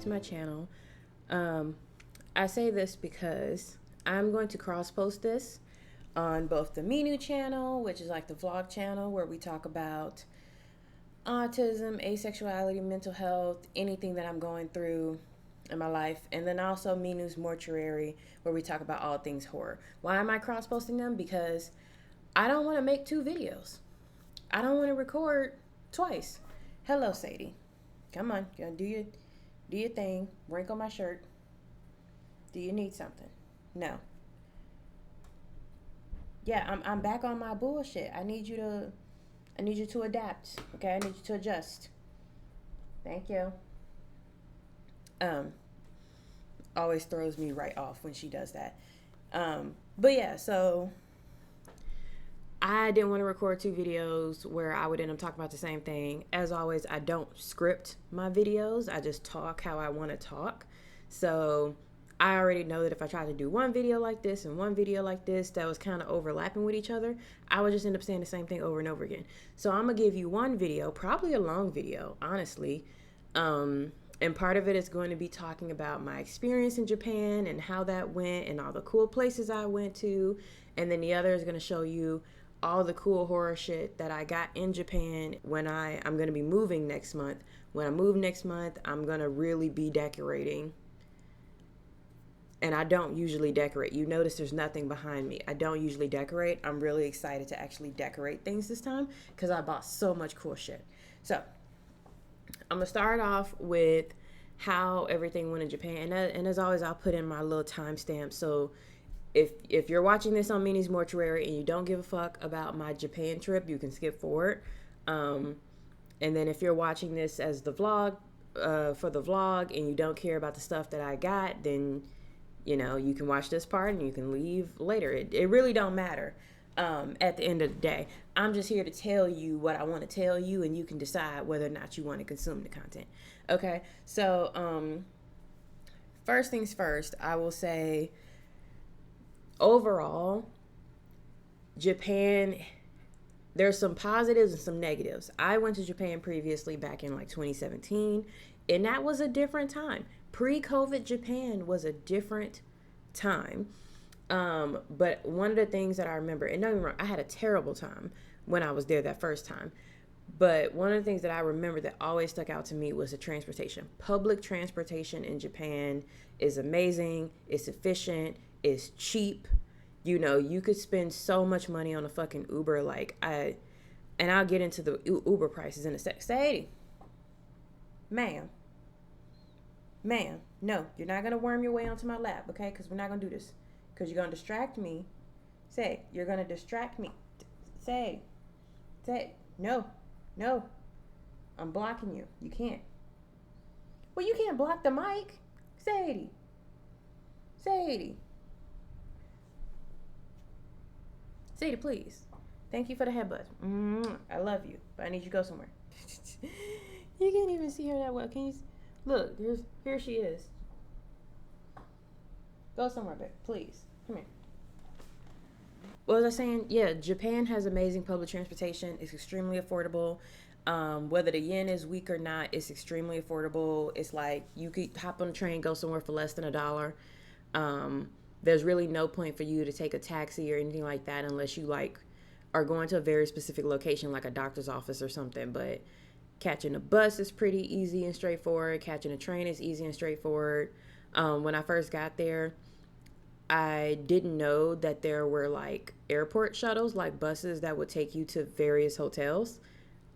to my channel. I say this because I'm going to cross post this on both the Minu channel, which is like the vlog channel where we talk about autism, asexuality, mental health, anything that I'm going through in my life, and then also Minu's Mortuary, where we talk about all things horror. Why am I cross posting them? Because I don't want to make two videos. I don't want to record twice. Hello, Sadie. Come on, do your thing. Wrinkle my shirt. Do you need something? No. Yeah, I'm back on my bullshit. I need you to adapt. Okay, I need you to adjust. Thank you. Always throws me right off when she does that. But yeah, so I didn't want to record two videos where I would end up talking about the same thing. As always, I don't script my videos. I just talk how I want to talk. So I already know that if I tried to do one video like this and one video like this that was kind of overlapping with each other, I would just end up saying the same thing over and over again. So I'm going to give you one video, probably a long video, honestly. And part of it is going to be talking about my experience in Japan and how that went and all the cool places I went to. And then the other is going to show you all the cool horror shit that I got in Japan when I'm going to be moving next month. When I move next month, I'm going to really be decorating. And I don't usually decorate. You notice there's nothing behind me. I don't usually decorate. I'm really excited to actually decorate things this time because I bought so much cool shit. So I'm going to start off with how everything went in Japan. And as always, I'll put in my little timestamp. So if you're watching this on Minu's Mortuary and you don't give a fuck about my Japan trip, you can skip forward. And then if you're watching this as the vlog, for the vlog, and you don't care about the stuff that I got, then, you know, you can watch this part and you can leave later. It really don't matter at the end of the day. I'm just here to tell you what I want to tell you, and you can decide whether or not you want to consume the content. Okay, so first things first, I will say overall, Japan, there's some positives and some negatives. I went to Japan previously back in like 2017, and that was a different time. Pre-COVID Japan was a different time. But one of the things that I remember, and don't get me wrong, I had a terrible time when I was there that first time. But one of the things that I remember that always stuck out to me was the transportation. Public transportation in Japan is amazing. It's efficient. It's cheap. You know, you could spend so much money on a fucking Uber. And I'll get into the Uber prices in a sec. Sadie, ma'am, no, you're not going to worm your way onto my lap, okay? Because we're not going to do this. Because you're going to distract me. You're going to distract me. Say, no. I'm blocking you. You can't. Well, you can't block the mic. Sadie. Sadie, please. Thank you for the headbutt. I love you, but I need you to go somewhere. You can't even see her that well. Can you? Look, here she is. Go somewhere, babe. Please. Come here. What was I saying? Yeah, Japan has amazing public transportation. It's extremely affordable. Whether the yen is weak or not, it's extremely affordable. It's like you could hop on a train, go somewhere for less than $1. There's really no point for you to take a taxi or anything like that unless you like are going to a very specific location like a doctor's office or something. But catching a bus is pretty easy and straightforward. Catching a train is easy and straightforward. When I first got there, I didn't know that there were like airport shuttles, like buses that would take you to various hotels.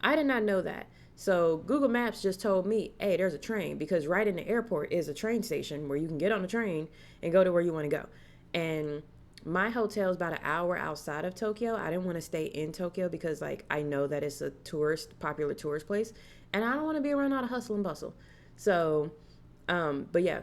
I did not know that. So Google Maps just told me, hey, there's a train, because right in the airport is a train station where you can get on the train and go to where you want to go. And my hotel is about an hour outside of Tokyo. I didn't want to stay in Tokyo because like I know that it's a popular tourist place, and I don't want to be around all the hustle and bustle. So, but yeah,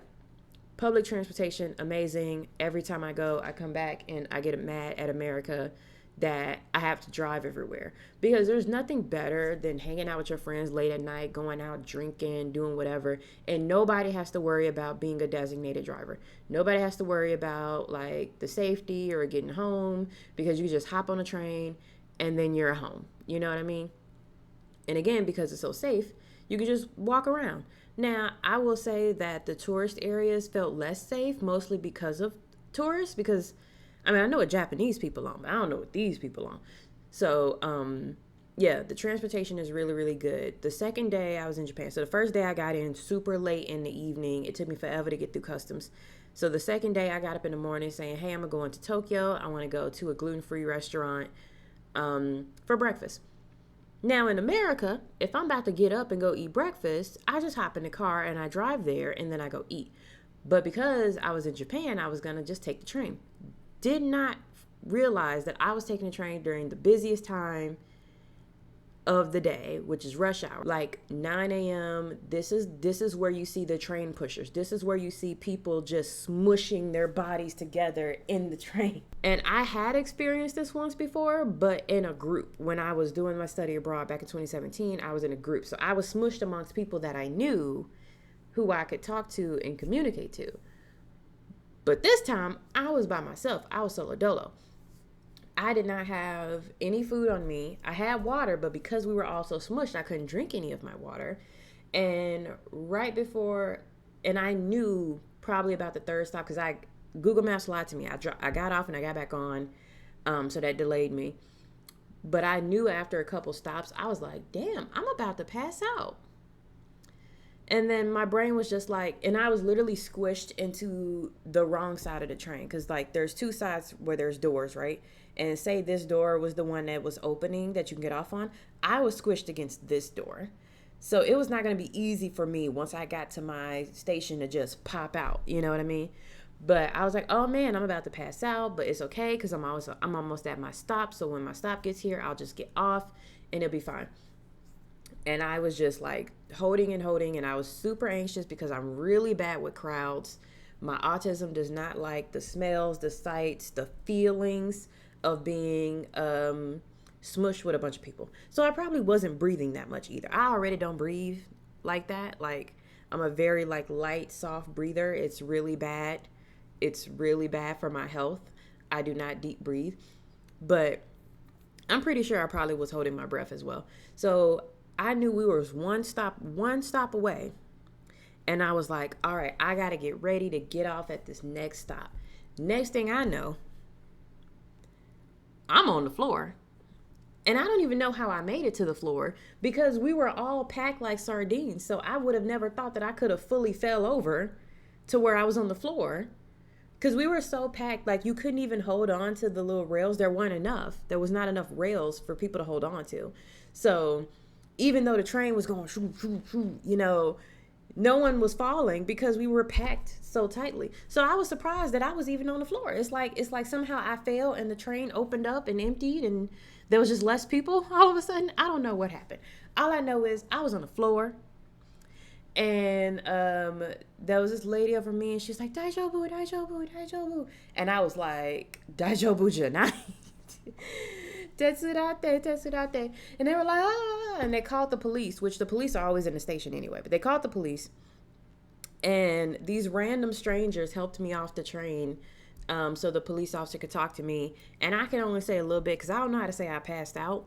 public transportation, amazing. Every time I go, I come back and I get mad at America that I have to drive everywhere, because there's nothing better than hanging out with your friends late at night, going out drinking, doing whatever, and nobody has to worry about being a designated driver. Nobody has to worry about like the safety or getting home, because you just hop on a train and then you're home. You know what I mean? And again, because it's so safe, you can just walk around. Now, I will say that the tourist areas felt less safe, mostly because of tourists. Because, I mean, I know what Japanese people on, but I don't know what these people on. So, yeah, the transportation is really, really good. The second day I was in Japan, so the first day I got in super late in the evening. It took me forever to get through customs. So the second day I got up in the morning saying, hey, I'm going to go into Tokyo. I want to go to a gluten-free restaurant for breakfast. Now in America, if I'm about to get up and go eat breakfast, I just hop in the car and I drive there and then I go eat. But because I was in Japan, I was going to just take the train. Did not realize that I was taking the train during the busiest time of the day, which is rush hour, like 9 a.m. This is where you see the train pushers. This is where you see people just smushing their bodies together in the train. And I had experienced this once before, but in a group. When I was doing my study abroad back in 2017, I was in a group. So I was smushed amongst people that I knew, who I could talk to and communicate to. But this time, I was by myself. I was solo dolo. I did not have any food on me. I had water, but because we were all so smushed, I couldn't drink any of my water. And right before, and I knew probably about the third stop because Google Maps lied to me. I got off and I got back on, so that delayed me. But I knew after a couple stops, I was like, damn, I'm about to pass out. And then my brain was just like, and I was literally squished into the wrong side of the train. Because, like, there's two sides where there's doors, right? And say this door was the one that was opening that you can get off on. I was squished against this door. So it was not going to be easy for me once I got to my station to just pop out. You know what I mean? But I was like, oh, man, I'm about to pass out. But it's okay because I'm almost at my stop. So when my stop gets here, I'll just get off and it'll be fine. And I was just like holding, and I was super anxious because I'm really bad with crowds. My autism does not like the smells, the sights, the feelings of being smushed with a bunch of people. So I probably wasn't breathing that much either. I already don't breathe like that. Like, I'm a very like light, soft breather. It's really bad. It's really bad for my health. I do not deep breathe. But I'm pretty sure I probably was holding my breath as well. So I knew we were one stop away. And I was like, all right, I got to get ready to get off at this next stop. Next thing I know, I'm on the floor. And I don't even know how I made it to the floor because we were all packed like sardines. So I would have never thought that I could have fully fell over to where I was on the floor. Because we were so packed, like you couldn't even hold on to the little rails. There weren't enough. There was not enough rails for people to hold on to. So even though the train was going shoo, shoo, shoo, no one was falling because we were packed so tightly. So I was surprised that I was even on the floor. It's like somehow I fell and the train opened up and emptied and there was just less people all of a sudden. I don't know what happened. All I know is I was on the floor and there was this lady over me and she's like, Daijobu, Daijobu, Daijobu. And I was like, Daijobu janai. Tetsurate, tetsurate. And they were like, ah, and they called the police, which the police are always in the station anyway, but they called the police. And these random strangers helped me off the train so the police officer could talk to me. And I can only say a little bit because I don't know how to say I passed out.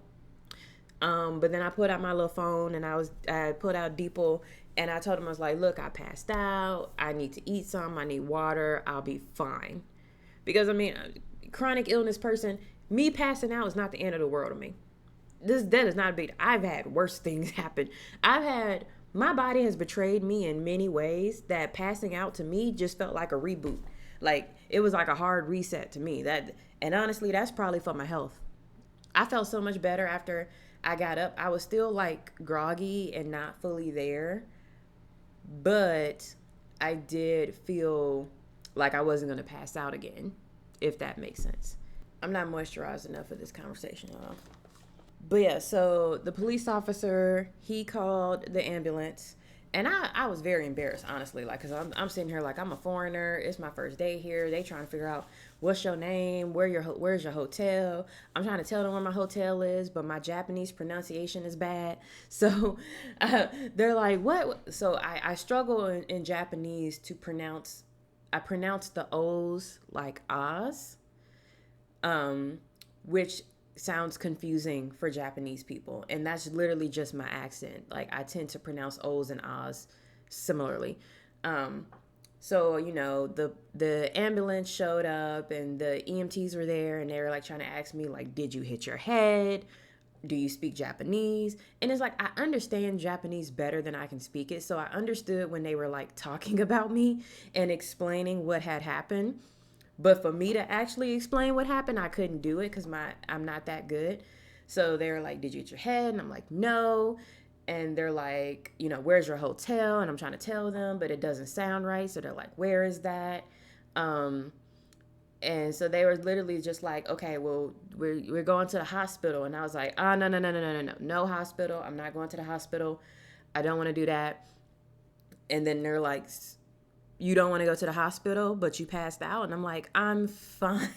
But then I put out my little phone and I put out Decor and I told him, I was like, look, I passed out. I need to eat some. I need water. I'll be fine. Because, I mean, chronic illness person, me passing out is not the end of the world to me. That is not a big. I've had worse things happen. My body has betrayed me in many ways that passing out to me just felt like a reboot. Like it was like a hard reset to me. And honestly, that's probably for my health. I felt so much better after I got up. I was still like groggy and not fully there, but I did feel like I wasn't going to pass out again, if that makes sense. I'm not moisturized enough for this conversation, y'all. But yeah, so the police officer, he called the ambulance. And I was very embarrassed, honestly, like, because I'm sitting here like I'm a foreigner. It's my first day here. They trying to figure out what's your name, where's your hotel. I'm trying to tell them where my hotel is, but my Japanese pronunciation is bad. So they're like, what? So I struggle in Japanese to pronounce. I pronounce the O's like Oz, which sounds confusing for Japanese people, and that's literally just my accent. Like I tend to pronounce O's and O's similarly. So, the ambulance showed up and the EMTs were there and they were like trying to ask me, like, did you hit your head? Do you speak Japanese? And it's like, I understand Japanese better than I can speak it. So I understood when they were like talking about me and explaining what had happened. But for me to actually explain what happened, I couldn't do it because I'm not that good. So they were like, did you hit your head? And I'm like, no. And they're like, where's your hotel? And I'm trying to tell them, but it doesn't sound right. So they're like, where is that? And so they were literally just like, okay, well, we're going to the hospital. And I was like, oh, no hospital. I'm not going to the hospital. I don't want to do that. And then they're like, you don't want to go to the hospital, but you passed out. And I'm like, I'm fine.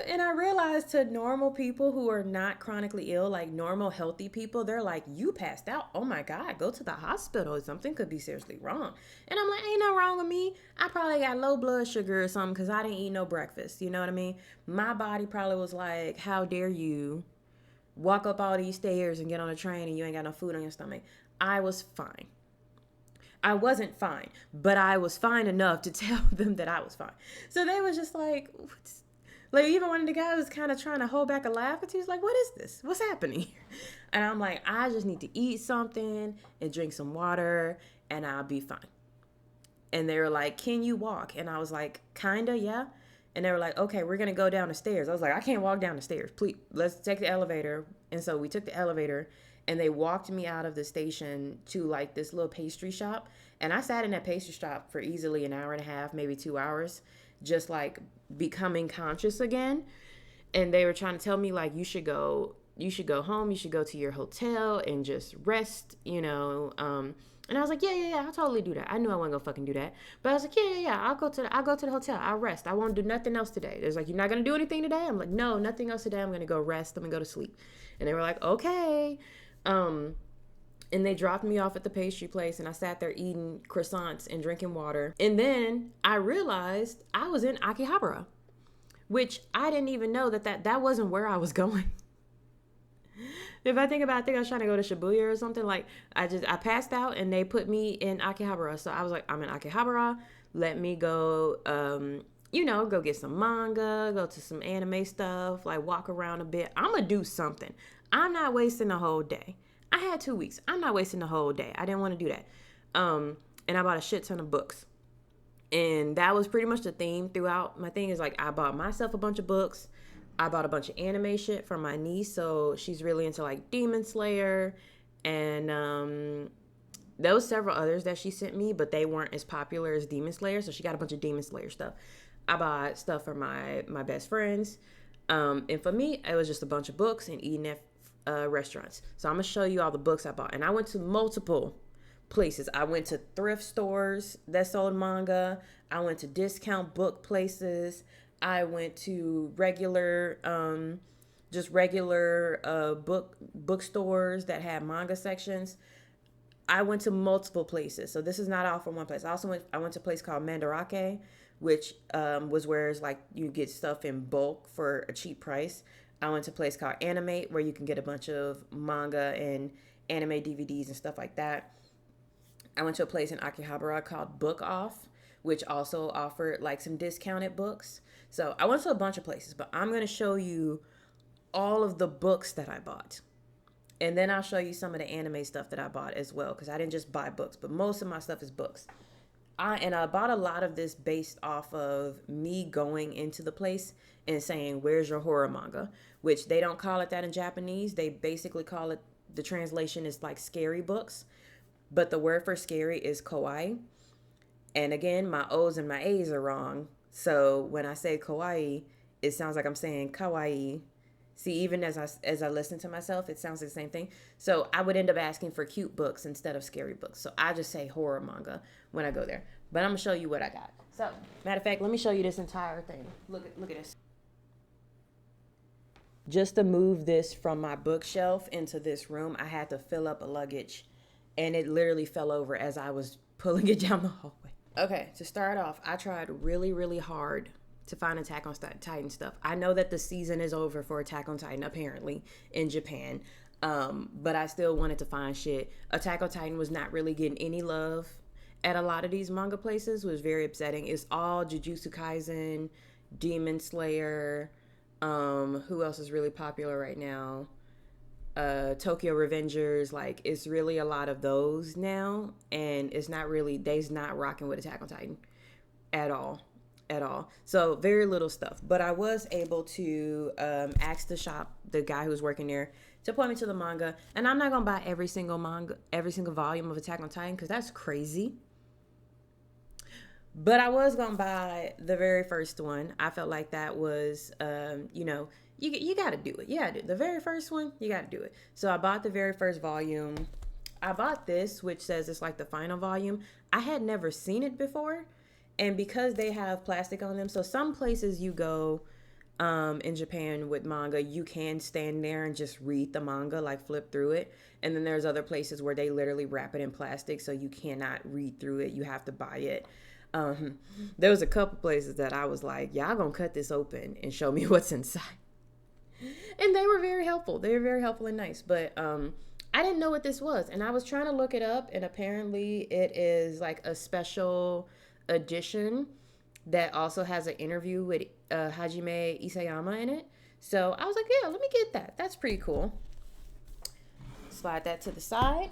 And I realized to normal people who are not chronically ill, like normal healthy people, they're like, you passed out. Oh my God, go to the hospital. Something could be seriously wrong. And I'm like, ain't no wrong with me. I probably got low blood sugar or something because I didn't eat no breakfast. You know what I mean? My body probably was like, how dare you walk up all these stairs and get on a train and you ain't got no food on your stomach. I was fine. I wasn't fine, but I was fine enough to tell them that I was fine. So they was just like, like, even one of the guys was kind of trying to hold back a laugh because he was like, what is this? What's happening here? And I'm like, I just need to eat something and drink some water and I'll be fine. And they were like, can you walk? And I was like, kinda, yeah. And they were like, okay, we're going to go down the stairs. I was like, I can't walk down the stairs. Please, let's take the elevator. And so we took the elevator and they walked me out of the station to like this little pastry shop. And I sat in that pastry shop for easily an hour and a half, maybe 2 hours, just like becoming conscious again. And they were trying to tell me like, you should go home. You should go to your hotel and just rest, and I was like, yeah, I'll totally do that. I knew I wasn't gonna fucking do that. But I was like, yeah, I'll go to the hotel. I'll rest. I won't do nothing else today. There's like, you're not gonna do anything today? I'm like, no, nothing else today. I'm gonna go rest. I'm gonna go to sleep. And they were like, okay. And they dropped me off at the pastry place and I sat there eating croissants and drinking water. And then I realized I was in Akihabara, which I didn't even know that wasn't where I was going. If I think about it, I think I was trying to go to Shibuya or something. Like, I passed out and they put me in Akihabara. So I was like, I'm in Akihabara. Let me go, go get some manga, go to some anime stuff, like walk around a bit. I'm going to do something. I'm not wasting the whole day. I had 2 weeks. I'm not wasting the whole day. I didn't want to do that. And I bought a shit ton of books. And that was pretty much the theme throughout. My thing is like, I bought myself a bunch of books. I bought a bunch of anime shit for my niece, so she's really into like Demon Slayer, and there was several others that she sent me, but they weren't as popular as Demon Slayer, so she got a bunch of Demon Slayer stuff. I bought stuff for my best friends, and for me, it was just a bunch of books and eating at restaurants. So I'm gonna show you all the books I bought, and I went to multiple places. I went to thrift stores that sold manga. I went to discount book places. I went to regular bookstores that had manga sections. I went to multiple places. So this is not all from one place. I went to a place called Mandarake, which was where it's like you get stuff in bulk for a cheap price. I went to a place called Animate, where you can get a bunch of manga and anime DVDs and stuff like that. I went to a place in Akihabara called Book Off, which also offered like some discounted books. So I went to a bunch of places, but I'm going to show you all of the books that I bought. And then I'll show you some of the anime stuff that I bought as well, because I didn't just buy books, but most of my stuff is books. I bought a lot of this based off of me going into the place and saying, where's your horror manga? Which they don't call it that in Japanese. They basically call it, the translation is like scary books. But the word for scary is kawaii. And again, my O's and my A's are wrong. So when I say kawaii, it sounds like I'm saying kawaii. See, even as I listen to myself, it sounds like the same thing. So I would end up asking for cute books instead of scary books. So I just say horror manga when I go there. But I'm going to show you what I got. So, matter of fact, let me show you this entire thing. Look at this. Just to move this from my bookshelf into this room, I had to fill up a luggage. And it literally fell over as I was pulling it down the hallway. Okay, to start off, I tried really, really hard to find Attack on Titan stuff. I know that the season is over for Attack on Titan, apparently, in Japan. But I still wanted to find shit. Attack on Titan was not really getting any love at a lot of these manga places. It was very upsetting. It's all Jujutsu Kaisen, Demon Slayer. Who else is really popular right now? Tokyo Revengers. Like, it's really a lot of those now, and it's not really, they's not rocking with Attack on Titan at all. At all. So very little stuff. But I was able to ask the shop, the guy who's working there, to point me to the manga. And I'm not gonna buy every single volume of Attack on Titan, because that's crazy. But I was gonna buy the very first one. I felt like that was, you got to do it. Yeah, the very first one, you got to do it. So I bought the very first volume. I bought this, which says it's like the final volume. I had never seen it before, and because they have plastic on them, so some places you go in Japan with manga, you can stand there and just read the manga, like flip through it. And then there's other places where they literally wrap it in plastic, so you cannot read through it. You have to buy it. There was a couple places that I was like, y'all gonna cut this open and show me what's inside. And they were very helpful. They were very helpful and nice. But I didn't know what this was. And I was trying to look it up, and apparently it is like a special edition that also has an interview with Hajime Isayama in it. So I was like, yeah, let me get that. That's pretty cool. Slide that to the side.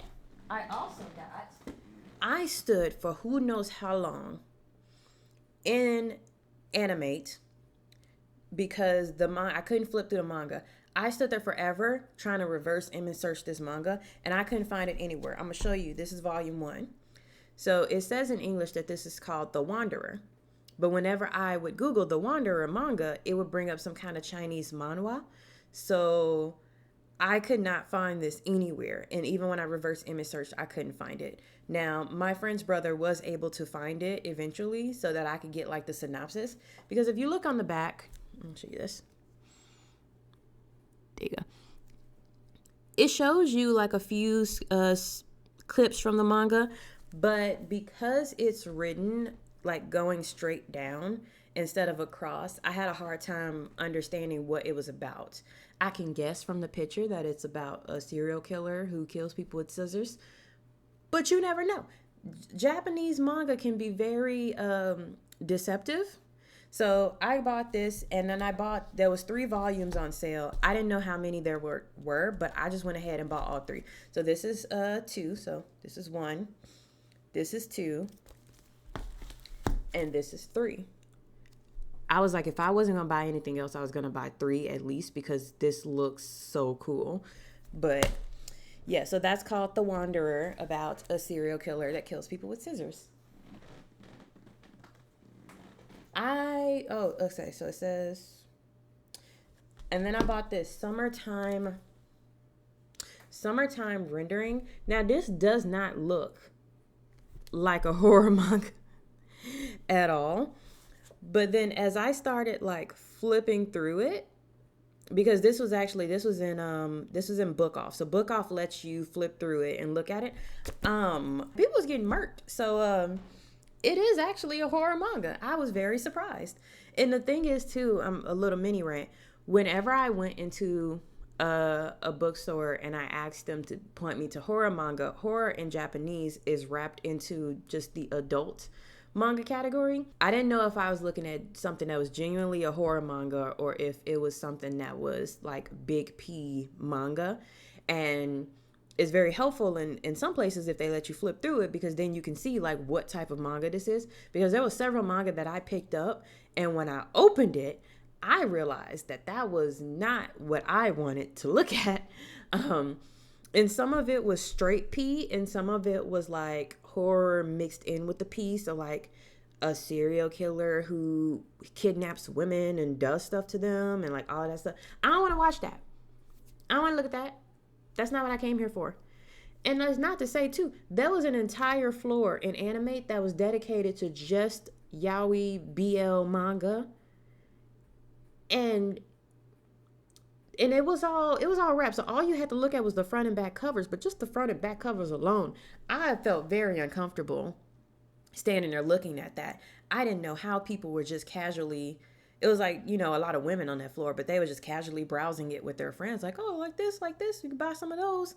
I stood for who knows how long in Animate because I couldn't flip through the manga. I stood there forever trying to reverse image search this manga, and I couldn't find it anywhere. I'm going to show you. This is volume 1. So it says in English that this is called The Wanderer. But whenever I would Google The Wanderer manga, it would bring up some kind of Chinese manhwa. So I could not find this anywhere. And even when I reverse image searched, I couldn't find it. Now, my friend's brother was able to find it eventually so that I could get like the synopsis. Because if you look on the back, let me show you this. There you go. It shows you like a few clips from the manga, but because it's written like going straight down instead of across, I had a hard time understanding what it was about. I can guess from the picture that it's about a serial killer who kills people with scissors, but you never know. Japanese manga can be very deceptive. So I bought this, and then there was 3 volumes on sale. I didn't know how many there were, but I just went ahead and bought all 3. So this is 2, so this is 1, this is 2, and this is 3. I was like, if I wasn't gonna buy anything else, I was gonna buy 3 at least because this looks so cool. But yeah, so that's called The Wanderer, about a serial killer that kills people with scissors. Okay, so it says, and then I bought this summertime rendering. Now this does not look like a horror manga at all. But then as I started like flipping through it, because this was in Book Off. So Book Off lets you flip through it and look at it. People was getting murked. So it is actually a horror manga. I was very surprised. And the thing is too, a little mini rant. Whenever I went into a bookstore and I asked them to point me to horror manga, horror in Japanese is wrapped into just the adult manga category. I didn't know if I was looking at something that was genuinely a horror manga or if it was something that was like big P manga. And it's very helpful in some places if they let you flip through it, because then you can see like what type of manga this is. Because there was several manga that I picked up, and when I opened it, I realized that was not what I wanted to look at. And some of it was straight P, and some of it was like horror mixed in with the P. So like a serial killer who kidnaps women and does stuff to them and like all that stuff. I don't want to watch that. I don't want to look at that. That's not what I came here for. And that's not to say too, there was an entire floor in Animate that was dedicated to just yaoi BL manga. And it was all wrapped. So all you had to look at was the front and back covers, but just the front and back covers alone, I felt very uncomfortable standing there looking at that. I didn't know how people were just casually, it was like, you know, a lot of women on that floor, but they were just casually browsing it with their friends, like, oh, like this, you can buy some of those.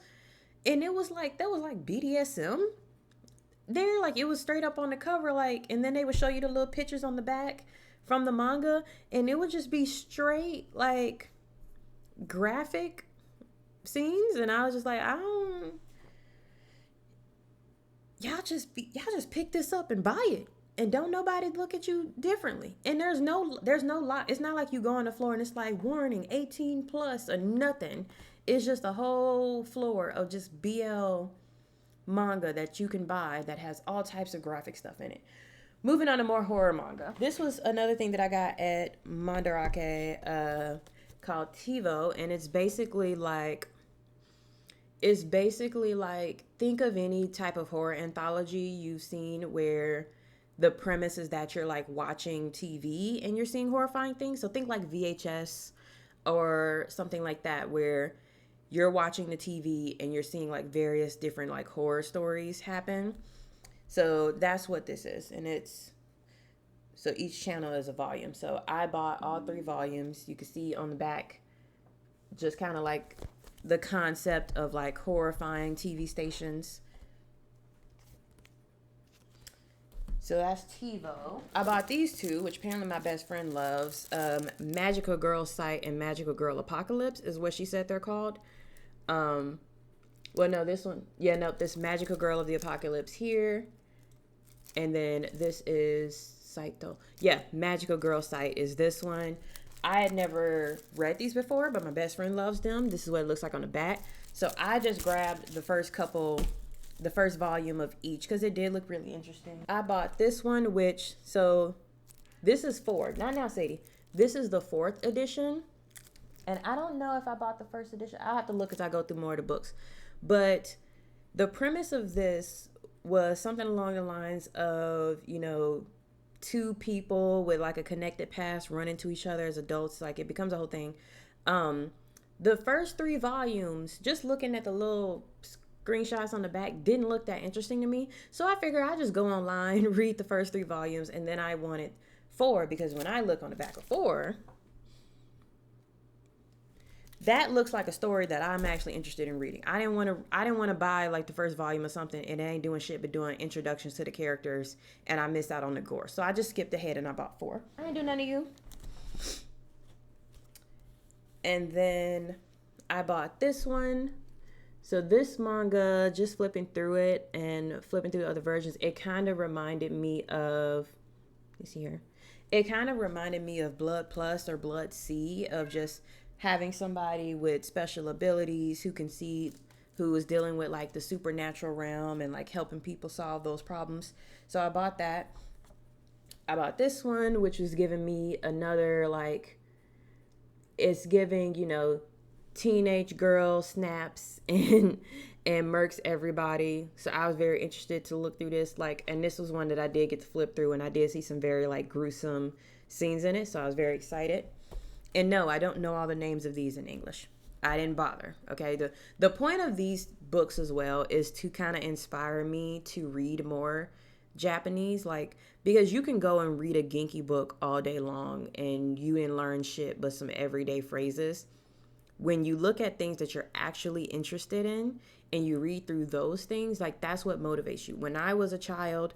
And it was like, that was like BDSM there. Like, it was straight up on the cover, like, and then they would show you the little pictures on the back from the manga, and it would just be straight, like, graphic scenes. And I was just like, I don't, y'all just pick this up and buy it, and don't nobody look at you differently. And there's no lot. It's not like you go on the floor and it's like warning 18 plus or nothing. It's just a whole floor of just BL manga that you can buy that has all types of graphic stuff in it. Moving on to more horror manga. This was another thing that I got at Mandarake, called TiVo, and it's basically like, think of any type of horror anthology you've seen where the premise is that you're like watching TV and you're seeing horrifying things. So think like VHS or something like that, where you're watching the TV and you're seeing like various different like horror stories happen. So that's what this is. And so each channel is a volume. So I bought all 3 volumes. You can see on the back just kind of like the concept of like horrifying TV stations. So that's TiVo. I bought these 2, which apparently my best friend loves. Magical Girl Sight and Magical Girl Apocalypse is what she said they're called. Well, no, this one. Yeah, no, this Magical Girl of the Apocalypse here. And then this is Sight, though. Yeah, Magical Girl Sight is this one. I had never read these before, but my best friend loves them. This is what it looks like on the back. So I just grabbed the first volume of each because it did look really interesting. I bought this one, so this is 4. Not now, Sadie. This is the 4th edition. And I don't know if I bought the 1st edition. I'll have to look as I go through more of the books. But the premise of this was something along the lines of, you know, 2 people with like a connected past run into each other as adults. Like, it becomes a whole thing. The first 3 volumes, just looking at the little screenshots on the back, didn't look that interesting to me. So I figured I'd just go online, read the first 3 volumes, and then I wanted 4, because when I look on the back of 4, that looks like a story that I'm actually interested in reading. I didn't want to buy like the first volume of something and it ain't doing shit but doing introductions to the characters, and I missed out on the gore. So I just skipped ahead and I bought 4. I didn't do none of you. And then I bought this one. So this manga, just flipping through it and flipping through the other versions, it kind of reminded me of, you see here, it kind of reminded me of Blood Plus or Blood C, of just having somebody with special abilities who can see, who is dealing with like the supernatural realm and like helping people solve those problems. So I bought that. I bought this one, which was giving me another, like, it's giving, you know, teenage girl snaps and murks everybody. So I was very interested to look through this, like, and this was one that I did get to flip through, and I did see some very like gruesome scenes in it. So I was very excited. And no, I don't know all the names of these in English. I didn't bother. Okay. The point of these books as well is to kind of inspire me to read more Japanese, like, because you can go and read a Genki book all day long and you didn't learn shit but some everyday phrases. When you look at things that you're actually interested in and you read through those things, like, that's what motivates you. When I was a child,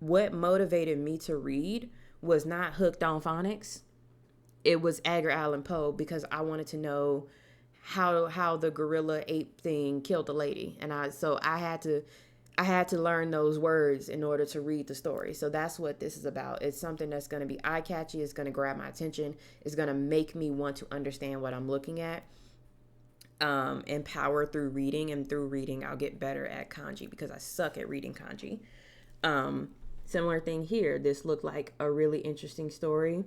what motivated me to read was not Hooked on Phonics. It was Edgar Allan Poe, because I wanted to know how the gorilla ape thing killed the lady, and I had to learn those words in order to read the story. So that's what this is about. It's something that's going to be eye-catchy. It's going to grab my attention. It's going to make me want to understand what I'm looking at, and power through reading. And through reading, I'll get better at kanji, because I suck at reading kanji. Similar thing here. This looked like a really interesting story.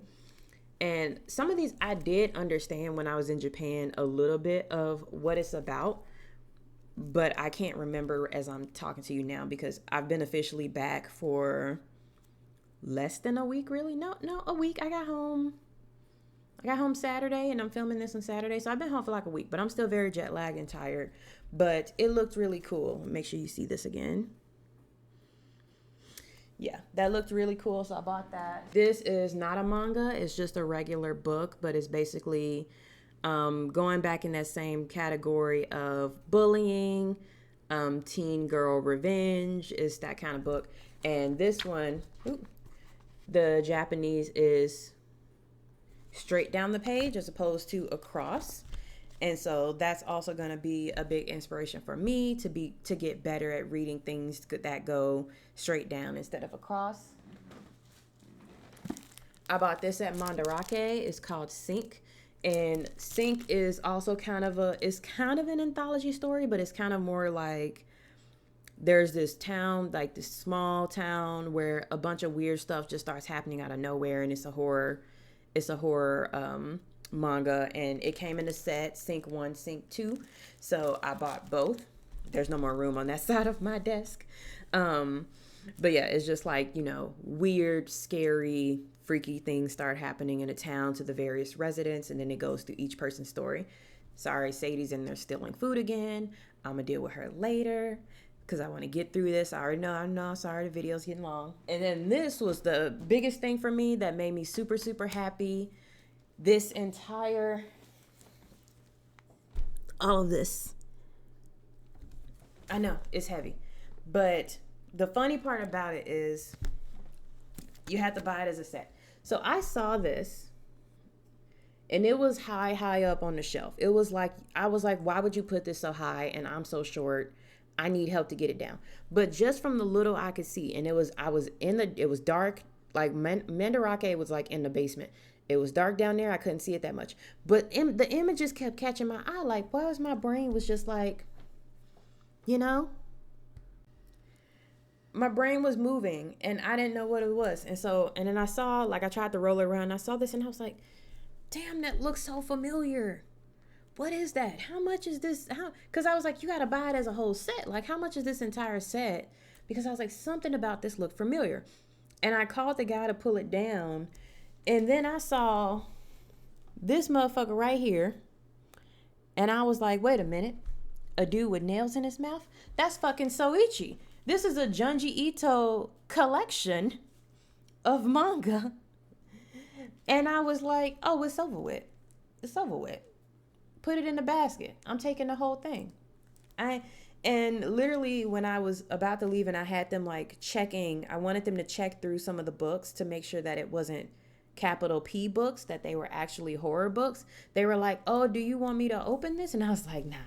And some of these I did understand when I was in Japan a little bit of what it's about, but I can't remember as I'm talking to you now, because I've been officially back for less than a week, really. No, a week. I got home Saturday, and I'm filming this on Saturday. So I've been home for like a week, but I'm still very jet lagged and tired. But it looked really cool. Make sure you see this again. yeah, that looked really cool, so I bought that. This is not a manga, it's just a regular book, but it's basically going back in that same category of bullying, teen girl revenge. Is that kind of book. And this one, the Japanese is straight down the page as opposed to across. And so that's also going to be a big inspiration for me to get better at reading things that go straight down instead of across. I bought this at Mandarake. It's called Sync. And Sync is also kind of an anthology story, but it's kind of more like there's this town, like this small town where a bunch of weird stuff just starts happening out of nowhere, and it's a horror manga, and it came in a set, Sync 1, Sync 2. So I bought both. There's no more room on that side of my desk. But yeah, it's just like, weird, scary, freaky things start happening in a town to the various residents, and then it goes through each person's story. Sorry, Sadie's in there stealing food again. I'm going to deal with her later because I want to get through this. I already know, sorry, the video's getting long. And then this was the biggest thing for me that made me super, super happy. This entire, all of this. I know, it's heavy. But the funny part about it is you have to buy it as a set. So I saw this, and it was high up on the shelf. It was like, I was like, why would you put this so high? And I'm so short. I need help to get it down. But just from the little I could see, and it was dark. Like Mandarake was like in the basement. It was dark down there. I couldn't see it that much. But the images kept catching my eye. Like, why was my brain was just like, my brain was moving and I didn't know what it was. And then I saw, like, I tried to roll it around. And I saw this and I was like, damn, that looks so familiar. What is that? How much is this? Because I was like, you got to buy it as a whole set. Like, how much is this entire set? Because I was like, something about this looked familiar. And I called the guy to pull it down. And then I saw this motherfucker right here. And I was like, wait a minute. A dude with nails in his mouth? That's fucking Soichi. This is a Junji Ito collection of manga. And I was like, oh, it's over with. It's over with. Put it in the basket. I'm taking the whole thing. And literally when I was about to leave and I had them like checking, I wanted them to check through some of the books to make sure that it wasn't capital P books, that they were actually horror books. They were like, oh, do you want me to open this? And I was like, nah,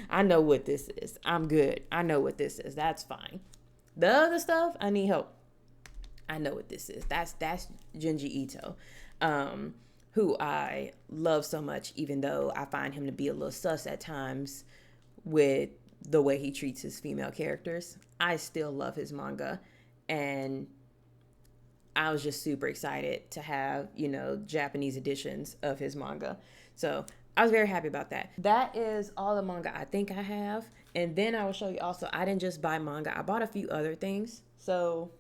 I know what this is. I'm good. I know what this is. That's fine. The other stuff, I need help. I know what this is. That's Junji Ito, who I love so much, even though I find him to be a little sus at times with the way he treats his female characters. I still love his manga, and I was just super excited to have, Japanese editions of his manga. So I was very happy about that. That is all the manga I think I have. And then I will show you also, I didn't just buy manga. I bought a few other things. So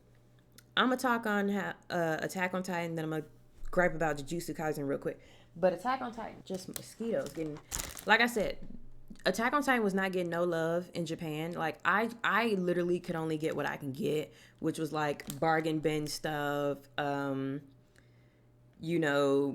I'm going to talk on Attack on Titan, then I'm going to gripe about Jujutsu Kaisen real quick. But Attack on Titan, just mosquitoes getting, like I said, Attack on Titan was not getting no love in Japan. Like, I literally could only get what I can get, which was like bargain bin stuff,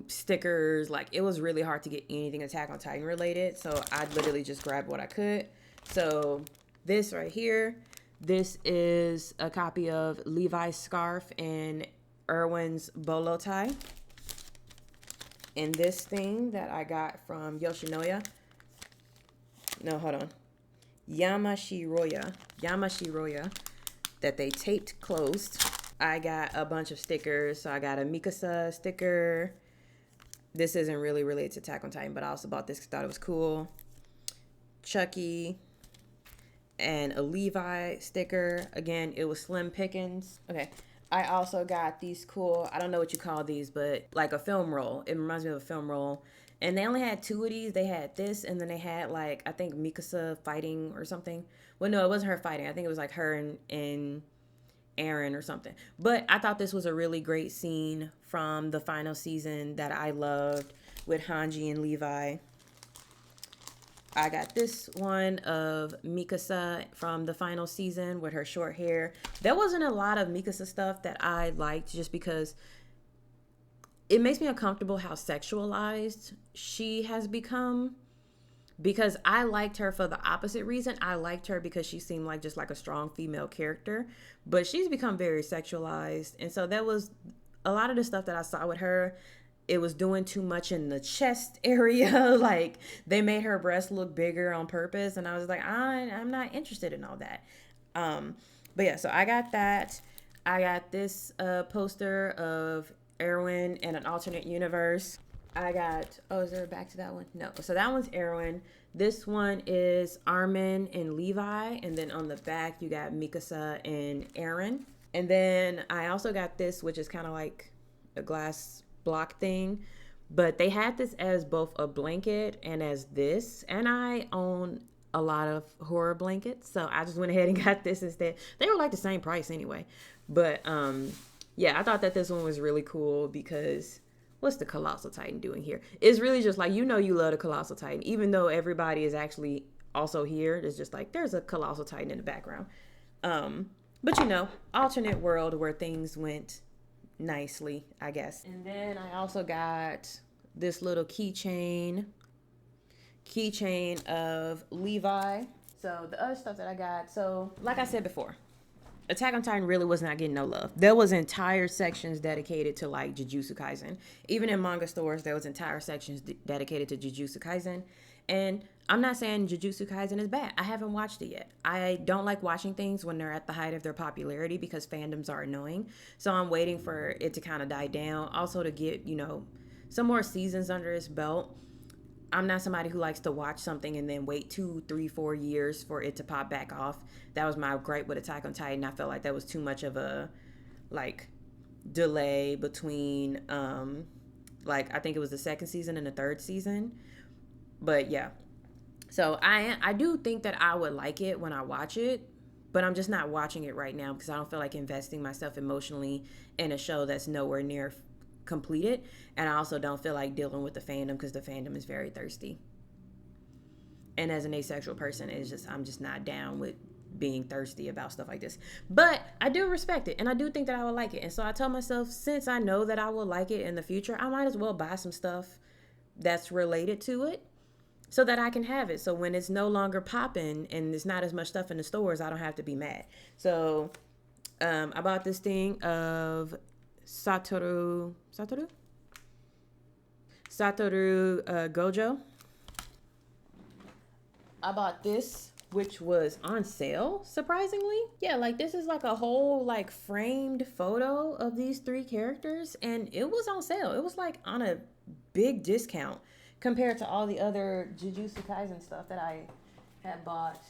stickers. Like, it was really hard to get anything Attack on Titan related. So I literally just grabbed what I could. So this right here, this is a copy of Levi's scarf and Irwin's bolo tie. And this thing that I got from Yoshinoya. No, hold on. Yamashiroya, that they taped closed. I got a bunch of stickers. So I got a Mikasa sticker. This isn't really related to Attack on Titan, but I also bought this because I thought it was cool. Chucky. And a Levi sticker. Again, it was slim pickings. Okay. I also got these cool, I don't know what you call these, but like a film roll. It reminds me of a film roll. And they only had 2 of these. They had this, and then they had like, I think Mikasa fighting or something. Well, no, it wasn't her fighting. I think it was like her and Aaron or something. But I thought this was a really great scene from the final season that I loved with Hanji and Levi. I got this one of Mikasa from the final season with her short hair. There wasn't a lot of Mikasa stuff that I liked just because it makes me uncomfortable how sexualized she has become. Because I liked her for the opposite reason. I liked her because she seemed like just like a strong female character, but she's become very sexualized. And so that was a lot of the stuff that I saw with her. It was doing too much in the chest area. Like they made her breasts look bigger on purpose. And I was like, I'm not interested in all that. But yeah, so I got that. I got this poster of Erwin in an alternate universe. I got, is there a back to that one? No. So that one's Erwin. This one is Armin and Levi. And then on the back, you got Mikasa and Aaron. And then I also got this, which is kind of like a glass block thing. But they had this as both a blanket and as this. And I own a lot of horror blankets. So I just went ahead and got this instead. They were like the same price anyway. But yeah, I thought that this one was really cool because what's the Colossal Titan doing here? It's really just like, you love the Colossal Titan, even though everybody is actually also here. It's just like, there's a Colossal Titan in the background. But alternate world where things went nicely, I guess. And then I also got this little keychain of Levi. So the other stuff that I got, so like I said before, Attack on Titan really was not getting no love. There was entire sections dedicated to like Jujutsu Kaisen. Even in manga stores, there was entire sections dedicated to Jujutsu Kaisen. And I'm not saying Jujutsu Kaisen is bad. I haven't watched it yet. I don't like watching things when they're at the height of their popularity because fandoms are annoying. So I'm waiting for it to kind of die down. Also to get, some more seasons under its belt. I'm not somebody who likes to watch something and then wait 2, 3, 4 years for it to pop back off. That was my gripe with Attack on Titan. I felt like that was too much of a delay between I think it was the second season and the third season. But yeah. So I do think that I would like it when I watch it, but I'm just not watching it right now because I don't feel like investing myself emotionally in a show that's nowhere near completed, and I also don't feel like dealing with the fandom because the fandom is very thirsty, and as an asexual person, I'm just not down with being thirsty about stuff like this. But I do respect it, and I do think that I would like it, and so I tell myself, since I know that I will like it in the future, I might as well buy some stuff that's related to it so that I can have it, so when it's no longer popping and there's not as much stuff in the stores, I don't have to be mad. So I bought this thing of Satoru Gojo. I bought this, which was on sale, surprisingly. Yeah, this is like a whole framed photo of these 3 characters, and it was on sale. It was on a big discount compared to all the other Jujutsu Kaisen stuff that I had bought.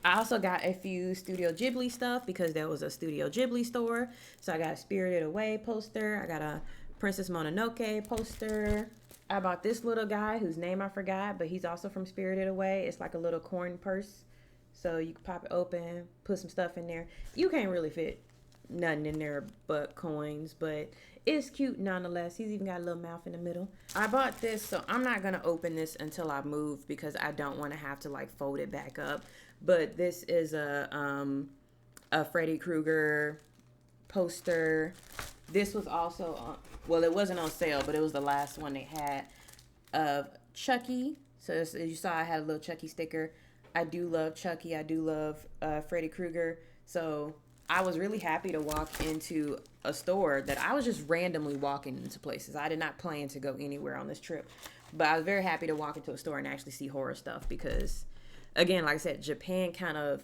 I also got a few Studio Ghibli stuff because there was a Studio Ghibli store. So I got a Spirited Away poster. I got a Princess Mononoke poster. I bought this little guy whose name I forgot, but he's also from Spirited Away. It's like a little coin purse. So you can pop it open, put some stuff in there. You can't really fit nothing in there but coins, but it's cute nonetheless. He's even got a little mouth in the middle. I bought this, so I'm not going to open this until I move because I don't want to have to fold it back up. But this is a Freddy Krueger poster. This was also it wasn't on sale, but it was the last one they had of Chucky. So as you saw, I had a little Chucky sticker. I do love Chucky. I do love Freddy Krueger. So I was really happy to walk into a store that I was just randomly walking into places. I did not plan to go anywhere on this trip, but I was very happy to walk into a store and actually see horror stuff because, again, like I said, Japan kind of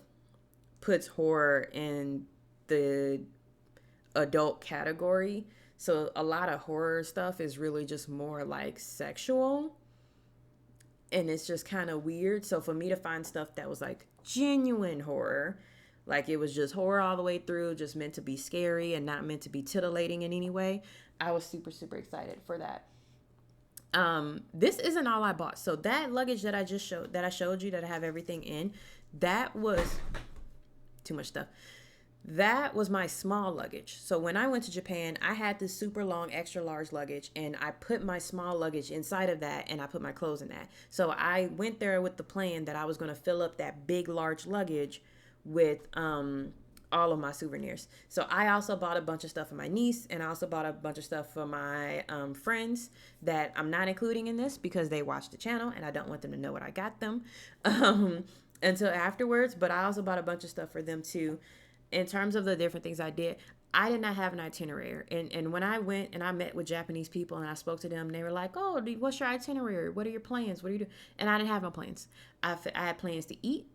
puts horror in the adult category. So a lot of horror stuff is really just more sexual. And it's just kind of weird. So for me to find stuff that was genuine horror, it was just horror all the way through, just meant to be scary and not meant to be titillating in any way, I was super, super excited for that. This isn't all I bought. So that luggage that I showed you that I have everything in, that was too much stuff. That was my small luggage. So when I went to Japan, I had this super long, extra large luggage, and I put my small luggage inside of that, and I put my clothes in that. So I went there with the plan that I was going to fill up that big, large luggage with all of my souvenirs. So I also bought a bunch of stuff for my niece, and I also bought a bunch of stuff for my friends that I'm not including in this because they watch the channel, and I don't want them to know what I got them until afterwards. But I also bought a bunch of stuff for them too. In terms of the different things I did, I did not have an itinerary. And when I went and I met with Japanese people and I spoke to them, they were like, oh, what's your itinerary? What are your plans? What do you do? And I didn't have no plans. I had plans to eat.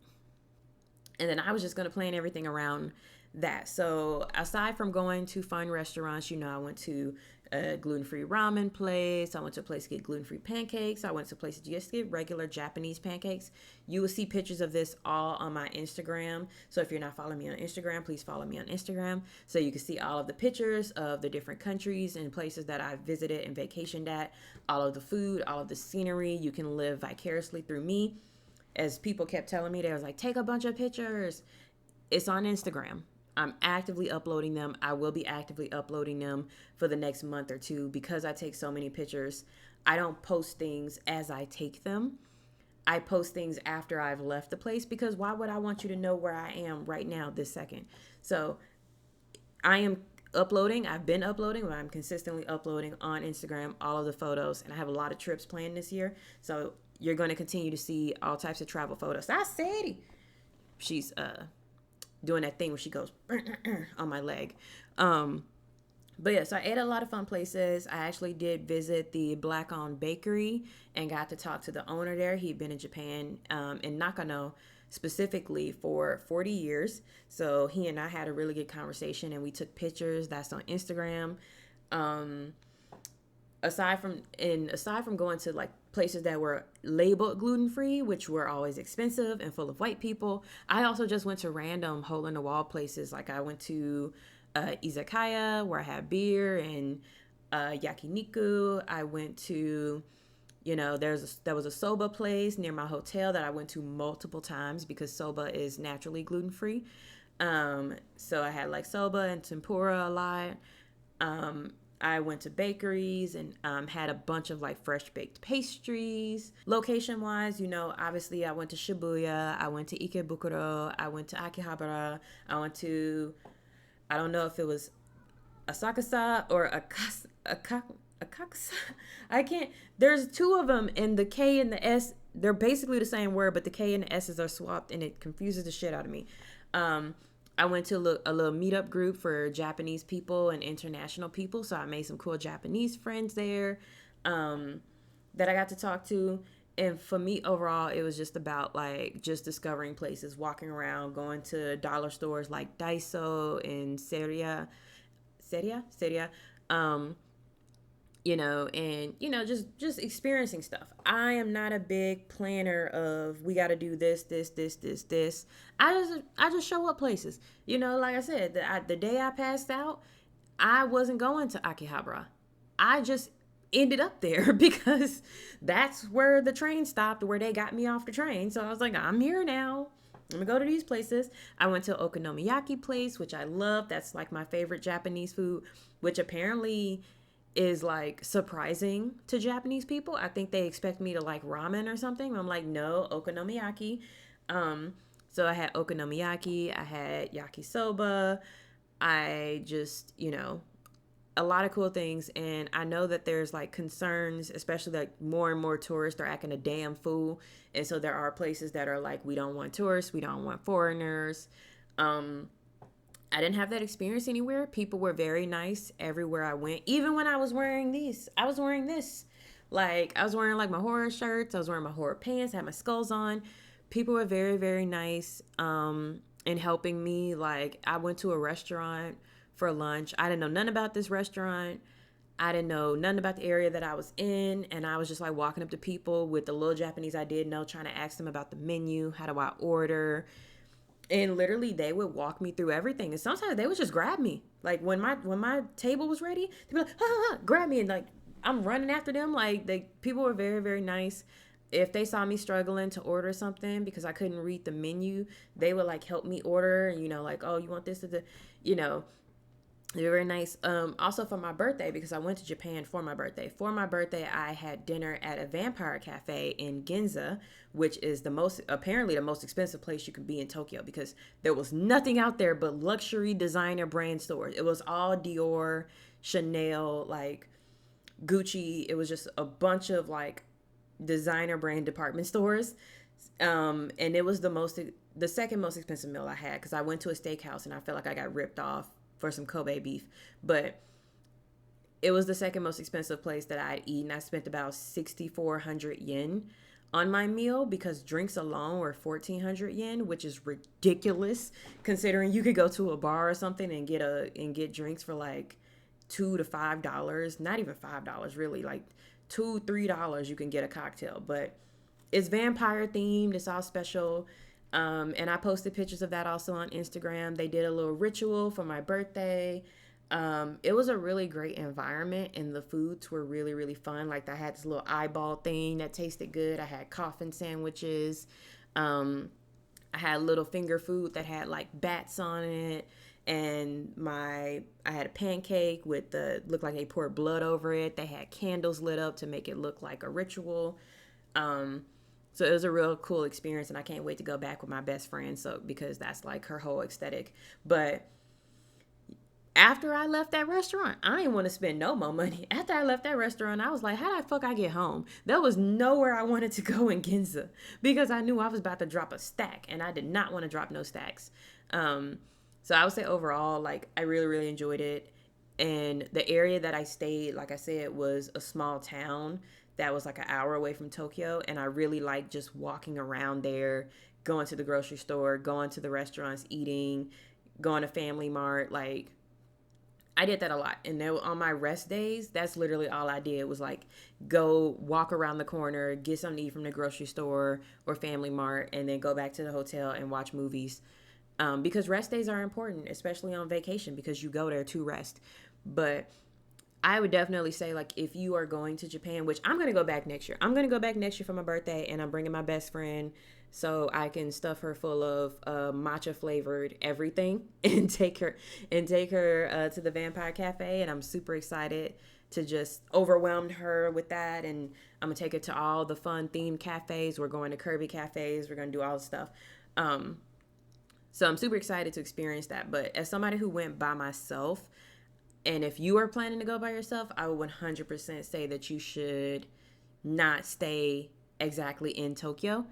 And then I was just going to plan everything around that. So aside from going to fun restaurants, I went to a gluten-free ramen place. I went to a place to get gluten-free pancakes. I went to a place to just get regular Japanese pancakes. You will see pictures of this all on my Instagram. So if you're not following me on Instagram, please follow me on Instagram so you can see all of the pictures of the different countries and places that I visited and vacationed at, all of the food, all of the scenery. You can live vicariously through me. As people kept telling me, they was like, take a bunch of pictures. It's on Instagram. I'm actively uploading them. I will be actively uploading them for the next month or two because I take so many pictures. I don't post things as I take them. I post things after I've left the place because why would I want you to know where I am right now, this second? So I am uploading. I've been uploading, but I'm consistently uploading on Instagram all of the photos. And I have a lot of trips planned this year. So you're going to continue to see all types of travel photos. I said it. She's doing that thing where she goes on my leg. But yeah, so I ate at a lot of fun places. I actually did visit the Black-owned bakery and got to talk to the owner there. He'd been in Japan, in Nakano specifically for 40 years. So he and I had a really good conversation and we took pictures. That's on Instagram. Aside from going to like places that were labeled gluten-free, which were always expensive and full of white people, I also just went to random hole-in-the-wall places. Like I went to izakaya where I had beer and yakiniku. I went to, there was a soba place near my hotel that I went to multiple times because soba is naturally gluten-free. So I had like soba and tempura a lot. I went to bakeries and had a bunch of like fresh baked pastries. Location wise, obviously I went to Shibuya, I went to Ikebukuro, I went to Akihabara, I went to, I don't know if it was Asakusa or Akakusa. I can't, there's two of them and the K and the S, they're basically the same word, but the K and the S's are swapped and it confuses the shit out of me. I went to a little meetup group for Japanese people and international people. So I made some cool Japanese friends there that I got to talk to. And for me, overall, it was just about like just discovering places, walking around, going to dollar stores like Daiso and Seria. And just experiencing stuff. I am not a big planner of we got to do this. I just show up places. Like I said, the day I passed out, I wasn't going to Akihabara. I just ended up there because that's where the train stopped, where they got me off the train. So I was like, I'm here now. I'm gonna go to these places. I went to okonomiyaki place, which I love. That's like my favorite Japanese food, which apparently is like surprising to Japanese people. I think they expect me to like ramen or something. I'm like, no, okonomiyaki. So I had okonomiyaki, I had yakisoba. I just, a lot of cool things. And I know that there's like concerns, especially like more and more tourists are acting a damn fool. And so there are places that are like, we don't want tourists, we don't want foreigners. I didn't have that experience anywhere. People were very nice everywhere I went. Even when I was wearing these, I was wearing this. Like, I was wearing like my horror shirts. I was wearing my horror pants. I had my skulls on. People were very, very nice in helping me. Like, I went to a restaurant for lunch. I didn't know nothing about this restaurant. I didn't know nothing about the area that I was in. And I was just like walking up to people with the little Japanese I did know, trying to ask them about the menu. How do I order? And literally they would walk me through everything. And sometimes they would just grab me. Like when my table was ready, they'd be like, grab me. And like, I'm running after them. Like people were very, very nice. if they saw me struggling to order something because I couldn't read the menu, they would like help me order, you know, like, oh, you want this, you know, they're very nice. Also for my birthday, because I went to Japan for my birthday. For my birthday, I had dinner at a vampire cafe in Ginza, which is apparently the most expensive place you could be in Tokyo, because there was nothing out there but luxury designer brand stores. It was all Dior, Chanel, like Gucci. It was just a bunch of like designer brand department stores. And it was the second most expensive meal I had, because I went to a steakhouse and I felt like I got ripped off for some Kobe beef. But it was the second most expensive place that I'd eaten. I spent about 6,400 yen on my meal, because drinks alone were 1,400 yen, which is ridiculous considering you could go to a bar or something and get drinks for like $2 to $5. Not even $5 really, like $2-3 you can get a cocktail. But it's vampire themed, it's all special. And I posted pictures of that also on Instagram. They did a little ritual for my birthday. It was a really great environment, and the foods were really, really fun. Like, I had this little eyeball thing that tasted good. I had coffin sandwiches. I had little finger food that had like bats on it. And I had a pancake with looked like they poured blood over it. They had candles lit up to make it look like a ritual. So it was a real cool experience, and I can't wait to go back with my best friend, so because that's like her whole aesthetic. But after I left that restaurant, I didn't want to spend no more money. After I left that restaurant, I was like, how the fuck I get home? There was nowhere I wanted to go in Ginza, because I knew I was about to drop a stack, and I did not want to drop no stacks. So I would say overall, like, I really, really enjoyed it. And the area that I stayed, like I said, was a small town that was like an hour away from Tokyo. And I really liked just walking around there, going to the grocery store, going to the restaurants, eating, going to Family Mart. Like, I did that a lot. And then on my rest days, that's literally all I did, was like go walk around the corner, get something to eat from the grocery store or Family Mart, and then go back to the hotel and watch movies. Because rest days are important, especially on vacation, because you go there to rest. But I would definitely say, like, if you are going to Japan, which I'm going to go back next year. I'm going to go back next year for my birthday, and I'm bringing my best friend so I can stuff her full of matcha flavored everything and take her to the Vampire Cafe. And I'm super excited to just overwhelm her with that. And I'm going to take her to all the fun themed cafes. We're going to Kirby cafes. We're going to do all the stuff. So I'm super excited to experience that. But as somebody who went by myself, and if you are planning to go by yourself, I would 100% say that you should not stay exactly in Tokyo,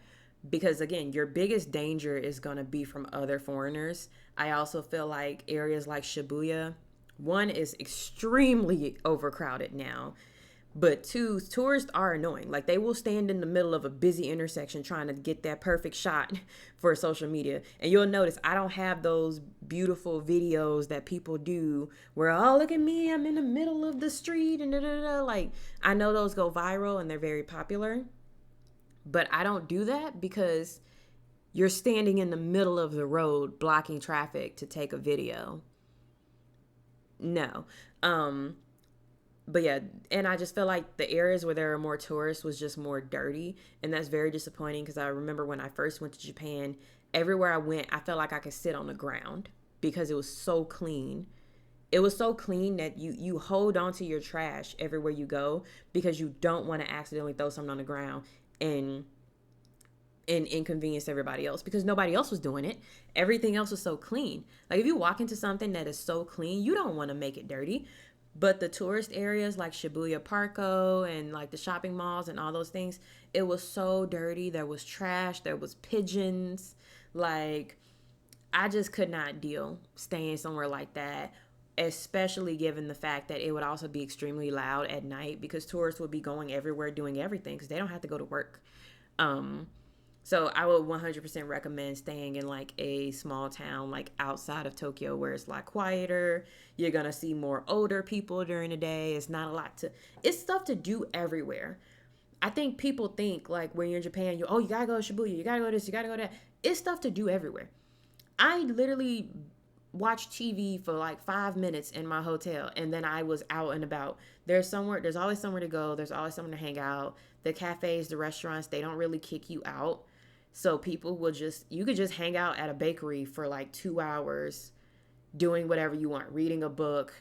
because again, your biggest danger is going to be from other foreigners. I also feel like areas like Shibuya, one, is extremely overcrowded now. But two, tourists are annoying. Like, they will stand in the middle of a busy intersection trying to get that perfect shot for social media. And you'll notice I don't have those beautiful videos that people do where, oh, look at me, I'm in the middle of the street and da da da. Like, I know those go viral and they're very popular, but I don't do that because you're standing in the middle of the road blocking traffic to take a video. No. But yeah, and I just feel like the areas where there are more tourists was just more dirty. And that's very disappointing, because I remember when I first went to Japan, everywhere I went, I felt like I could sit on the ground because it was so clean. It was so clean that you hold on to your trash everywhere you go, because you don't want to accidentally throw something on the ground and inconvenience everybody else, because nobody else was doing it. Everything else was so clean. Like, if you walk into something that is so clean, you don't want to make it dirty. But the tourist areas like Shibuya Parko and like the shopping malls and all those things, it was so dirty. There was trash, there was pigeons. Like, I just could not deal staying somewhere like that, especially given the fact that it would also be extremely loud at night, because tourists would be going everywhere doing everything because they don't have to go to work. So I would 100% recommend staying in like a small town, like outside of Tokyo, where it's like quieter. You're going to see more older people during the day. It's stuff to do everywhere. I think people think like when you're in Japan, you gotta go to Shibuya, you gotta go this, you gotta go that. It's stuff to do everywhere. I literally watch TV for like 5 minutes in my hotel, and then I was out and about. There's always somewhere to go. There's always somewhere to hang out. The cafes, the restaurants, they don't really kick you out. So you could just hang out at a bakery for like 2 hours doing whatever you want, reading a book.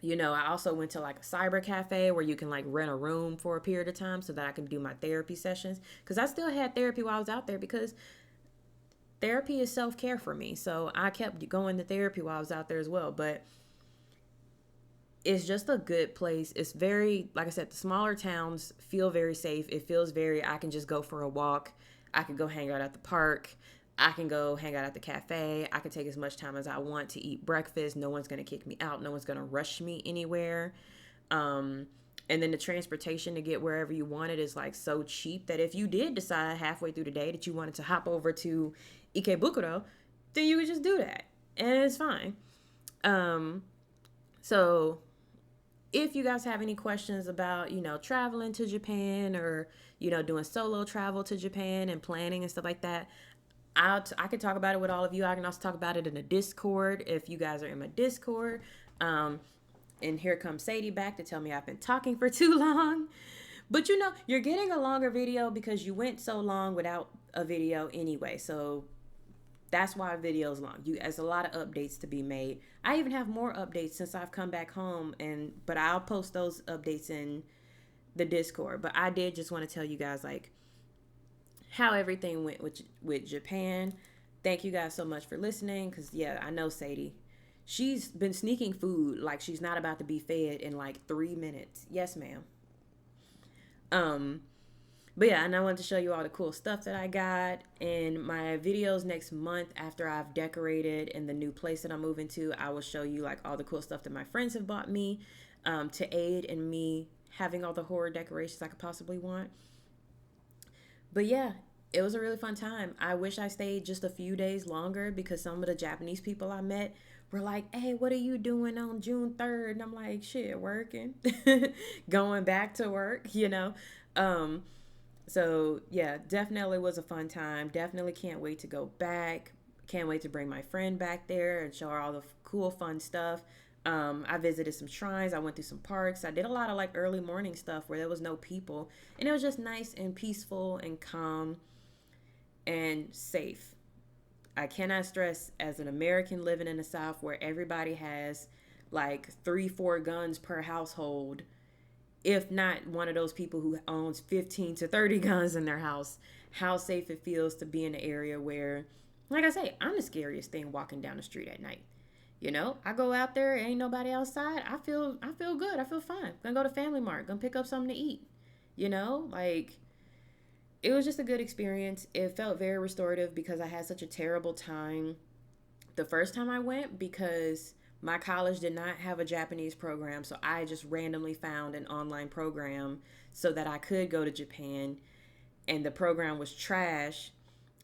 I also went to like a cyber cafe where you can like rent a room for a period of time so that I can do my therapy sessions. Because I still had therapy while I was out there because therapy is self-care for me. So I kept going to therapy while I was out there as well. But it's just a good place. It's very, like I said, the smaller towns feel very safe. It feels I can just go for a walk. I can go hang out at the park. I can go hang out at the cafe. I can take as much time as I want to eat breakfast. No one's going to kick me out. No one's going to rush me anywhere. And then the transportation to get wherever you wanted is like so cheap that if you did decide halfway through the day that you wanted to hop over to Ikebukuro, then you could just do that. And it's fine. So if you guys have any questions about, traveling to Japan or, doing solo travel to Japan and planning and stuff like that, I could talk about it with all of you. I can also talk about it in a Discord if you guys are in my Discord. And here comes Sadie back to tell me I've been talking for too long. But you're getting a longer video because you went so long without a video anyway. So that's why a video is long. There's a lot of updates to be made. I even have more updates since I've come back home, but I'll post those updates in the Discord. But I did just want to tell you guys like how everything went with Japan. Thank you guys so much for listening. Because I know Sadie, she's been sneaking food like she's not about to be fed in like 3 minutes. Yes, ma'am. But and I wanted to show you all the cool stuff that I got in my videos next month. After I've decorated in the new place that I'm moving to, I will show you like all the cool stuff that my friends have bought me to aid in me having all the horror decorations I could possibly want. But it was a really fun time. I wish I stayed just a few days longer because some of the Japanese people I met were like, hey, what are you doing on June 3rd? And I'm like, shit, working. Going back to work, So, definitely was a fun time. Definitely can't wait to go back. Can't wait to bring my friend back there and show her all the cool, fun stuff. I visited some shrines. I went through some parks. I did a lot of like early morning stuff where there was no people. And it was just nice and peaceful and calm and safe. I cannot stress, as an American living in the South where everybody has like 3-4 guns per household, if not one of those people who owns 15 to 30 guns in their house, how safe it feels to be in an area where, like I say, I'm the scariest thing walking down the street at night. I go out there, ain't nobody outside. I feel good. I feel fine. Gonna go to Family Mart, gonna pick up something to eat. Like it was just a good experience. It felt very restorative because I had such a terrible time the first time I went because my college did not have a Japanese program. So I just randomly found an online program so that I could go to Japan, and the program was trash.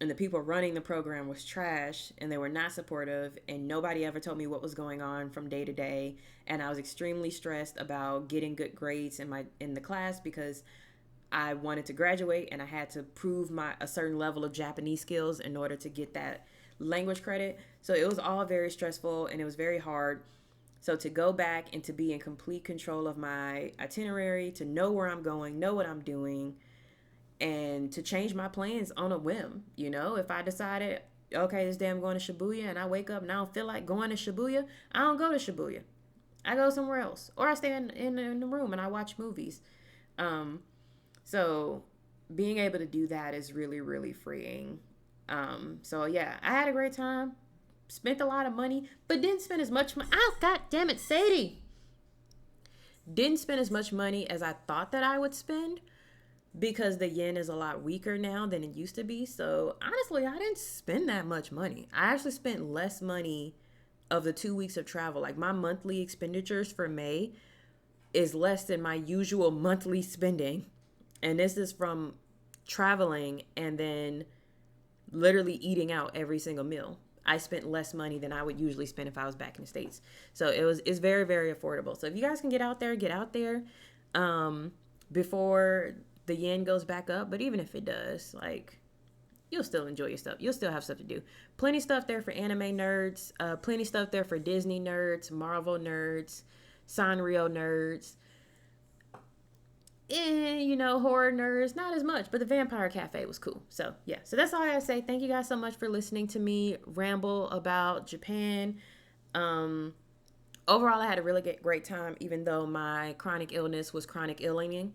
And the people running the program was trash, and they were not supportive, and nobody ever told me what was going on from day to day. And I was extremely stressed about getting good grades in the class because I wanted to graduate and I had to prove a certain level of Japanese skills in order to get that language credit. So it was all very stressful and it was very hard. So to go back and to be in complete control of my itinerary, to know where I'm going, know what I'm doing, and to change my plans on a whim. If I decided, okay, this day I'm going to Shibuya, and I wake up and I don't feel like going to Shibuya, I don't go to Shibuya. I go somewhere else. Or I stay in the room and I watch movies. So being able to do that is really, really freeing. I had a great time. Spent a lot of money, but didn't spend as much money. Oh, God damn it, Sadie. Didn't spend as much money as I thought that I would spend, because the yen is a lot weaker now than it used to be. So honestly, I didn't spend that much money. I actually spent less money of the 2 weeks of travel. Like my monthly expenditures for May is less than my usual monthly spending. And this is from traveling and then literally eating out every single meal. I spent less money than I would usually spend if I was back in the States. So it's very, very affordable. So if you guys can get out there, before the yen goes back up. But even if it does, you'll still enjoy your stuff. You'll still have stuff to do. Plenty stuff there for anime nerds. Plenty stuff there for Disney nerds, Marvel nerds, Sanrio nerds. And, you know, horror nerds, not as much, but the Vampire Cafe was cool. So, yeah. So that's all I gotta say. Thank you guys so much for listening to me ramble about Japan. Overall, I had a really great time, even though my chronic illness was chronic illing.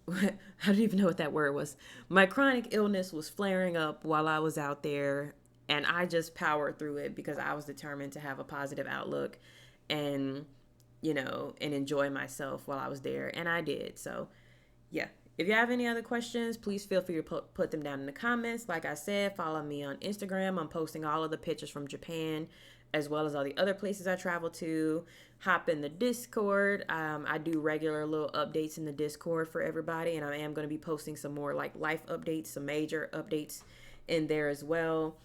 I don't even know what that word was. My chronic illness was flaring up while I was out there, and I just powered through it because I was determined to have a positive outlook and, you know, and enjoy myself while I was there. And I did. So, yeah. If you have any other questions, please feel free to put them down in the comments. Like I said, follow me on Instagram. I'm posting all of the pictures from Japan, as well as all the other places I travel to. Hop in the Discord. I do regular little updates in the Discord for everybody, and I am going to be posting some more like life updates, some major updates in there as well.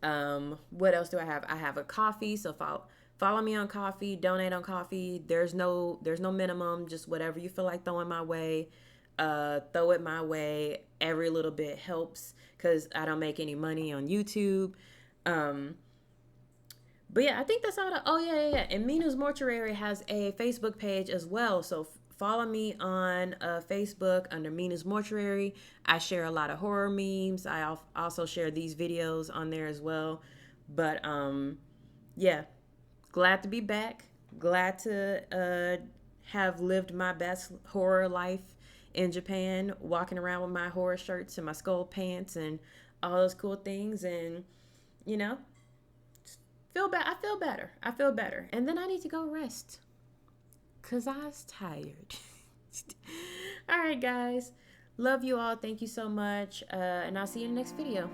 What else do I have? I have a coffee, so follow me on coffee, donate on coffee. There's no minimum, just whatever you feel like throwing my way. Throw it my way. Every little bit helps because I don't make any money on YouTube. But yeah, I think that's all. Oh yeah. And Minu's Mortuary has a Facebook page as well. So follow me on Facebook under Minu's Mortuary. I share a lot of horror memes. I also share these videos on there as well. But yeah, glad to be back. Glad to have lived my best horror life in Japan, walking around with my horror shirts and my skull pants and all those cool things. And, you know, I feel better. And then I need to go rest because I was tired. All right, guys. Love you all. Thank you so much. And I'll see you in the next video.